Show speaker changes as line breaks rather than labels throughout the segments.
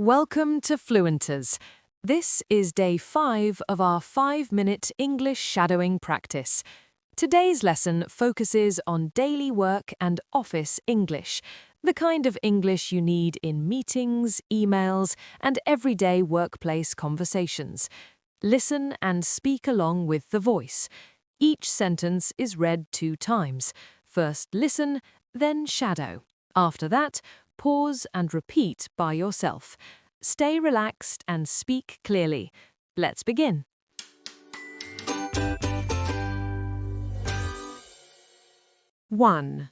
Welcome to Fluentors. This is day 5 of our 5-minute English shadowing practice. Today's lesson focuses on daily work and office English, the kind of English you need in meetings, emails, and everyday workplace conversations. Listen and speak along with the voice. Each sentence is read 2 times. First listen, then shadow. After that, pause and repeat by yourself. Stay relaxed and speak clearly. Let's begin. One.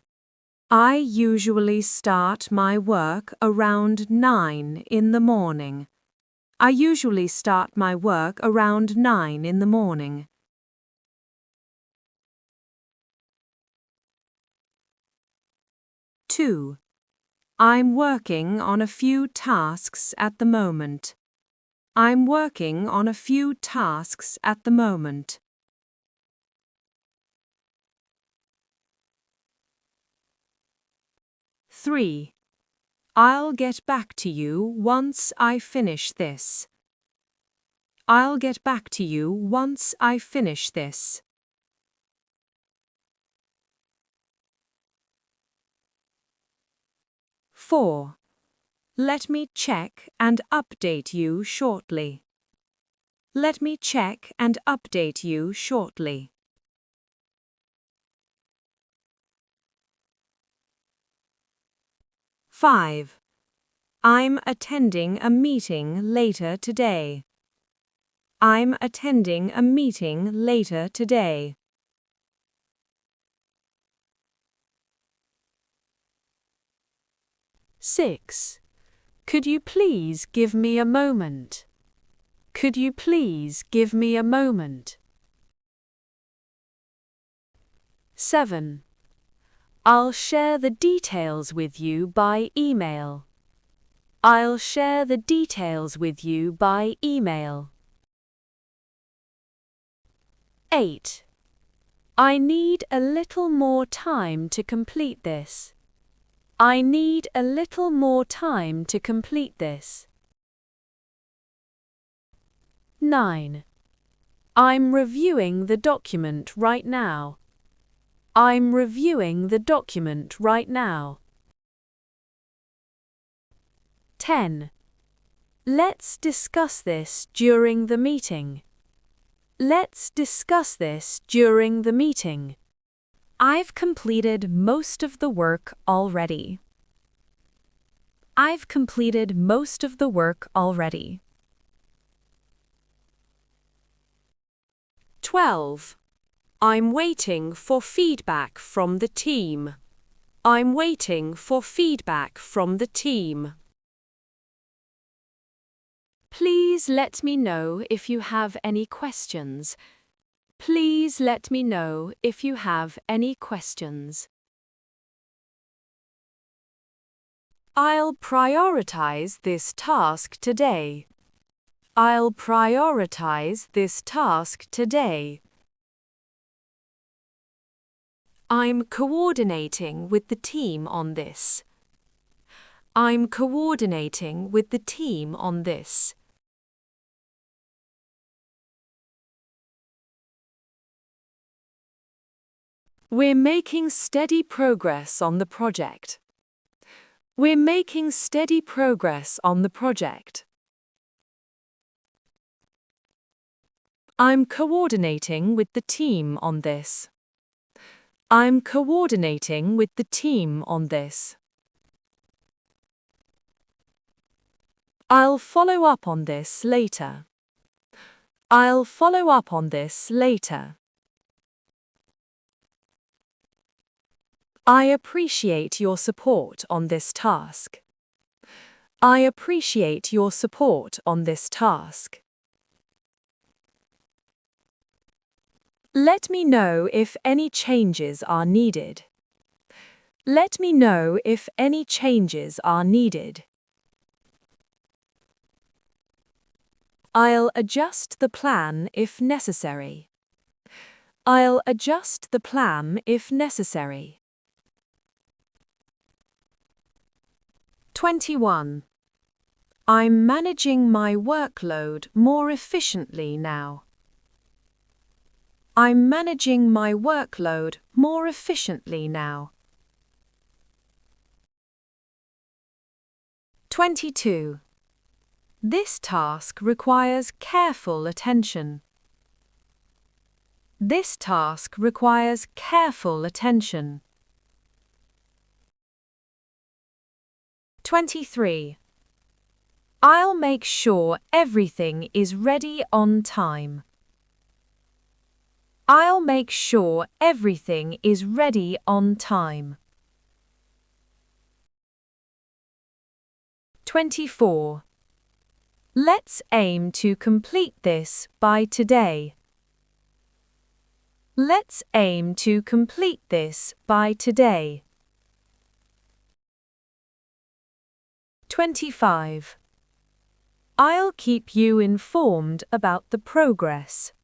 I usually start my work around 9 in the morning. I usually start my work around 9 in the morning. 2. I'm working on a few tasks at the moment. I'm working on a few tasks at the moment. 3. I'll get back to you once I finish this. I'll get back to you once I finish this. 4. Let me check and update you shortly. Let me check and update you shortly. 5. I'm attending a meeting later today. I'm attending a meeting later today. 6. Could you please give me a moment? Could you please give me a moment? 7. I'll share the details with you by email. I'll share the details with you by email. 8. I need a little more time to complete this. I need a little more time to complete this. 9. I'm reviewing the document right now. I'm reviewing the document right now. 10. Let's discuss this during the meeting. Let's discuss this during the meeting. I've completed most of the work already. I've completed most of the work already. 12. I'm waiting for feedback from the team. I'm waiting for feedback from the team. Please let me know if you have any questions. Please let me know if you have any questions. I'll prioritize this task today. I'll prioritize this task today. I'm coordinating with the team on this. I'm coordinating with the team on this. We're making steady progress on the project. We're making steady progress on the project. I'm coordinating with the team on this. I'm coordinating with the team on this. I'll follow up on this later. I'll follow up on this later. I appreciate your support on this task. I appreciate your support on this task. Let me know if any changes are needed. Let me know if any changes are needed. I'll adjust the plan if necessary. I'll adjust the plan if necessary. 21. I'm managing my workload more efficiently now. I'm managing my workload more efficiently now. 22. This task requires careful attention. This task requires careful attention. 23. I'll make sure everything is ready on time. I'll make sure everything is ready on time. 24. Let's aim to complete this by today. Let's aim to complete this by today. 25. I'll keep you informed about the progress.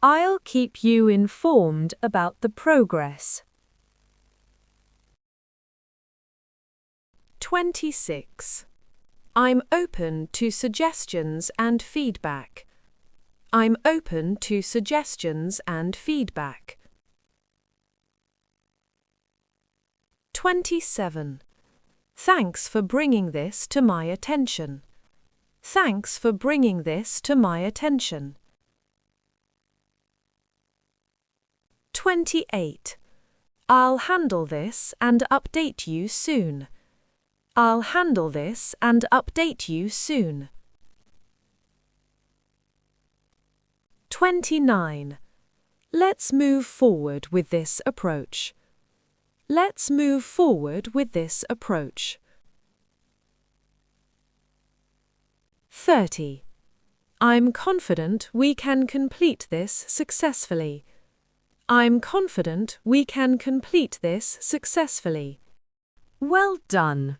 I'll keep you informed about the progress. 26. I'm open to suggestions and feedback. I'm open to suggestions and feedback. 27. Thanks for bringing this to my attention. Thanks for bringing this to my attention. 28. I'll handle this and update you soon. I'll handle this and update you soon. 29. Let's move forward with this approach. Let's move forward with this approach. 30. I'm confident we can complete this successfully. I'm confident we can complete this successfully. Well done!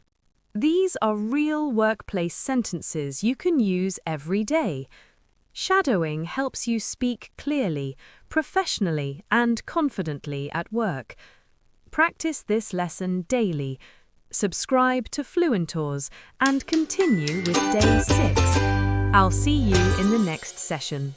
These are real workplace sentences you can use every day. Shadowing helps you speak clearly, professionally, and confidently at work. Practice this lesson daily. Subscribe to Fluentors and continue with Day 6. I'll see you in the next session.